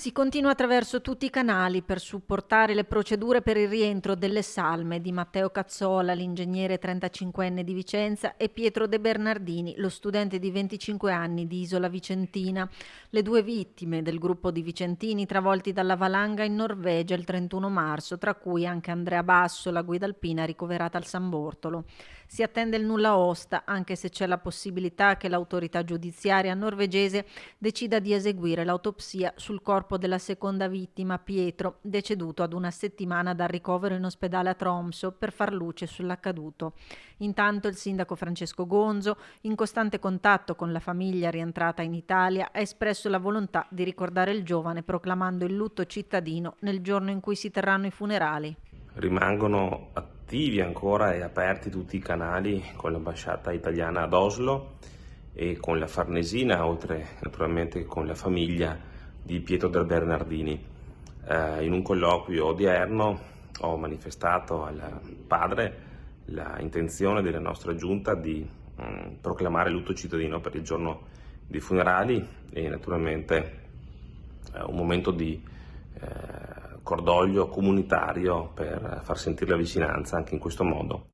Si continua attraverso tutti i canali per supportare le procedure per il rientro delle salme di Matteo Cazzola, l'ingegnere 35enne di Vicenza, e Pietro De Bernardini, lo studente di 25 anni di Isola Vicentina, le due vittime del gruppo di vicentini travolti dalla valanga in Norvegia il 31 marzo, tra cui anche Andrea Basso, la guida alpina ricoverata al San Bortolo. Si attende il nulla osta, anche se c'è la possibilità che l'autorità giudiziaria norvegese decida di eseguire l'autopsia sul corpo della seconda vittima, Pietro, deceduto ad una settimana dal ricovero in ospedale a Tromsø, per far luce sull'accaduto. Intanto il sindaco Francesco Gonzo, in costante contatto con la famiglia rientrata in Italia, ha espresso la volontà di ricordare il giovane proclamando il lutto cittadino nel giorno in cui si terranno i funerali. Rimangono attivi ancora e aperti tutti i canali con l'ambasciata italiana ad Oslo e con la Farnesina, oltre naturalmente con la famiglia di Pietro De Bernardini. In un colloquio odierno ho manifestato al padre l'intenzione della nostra giunta di proclamare lutto cittadino per il giorno dei funerali e naturalmente un momento di cordoglio comunitario per far sentire la vicinanza anche in questo modo.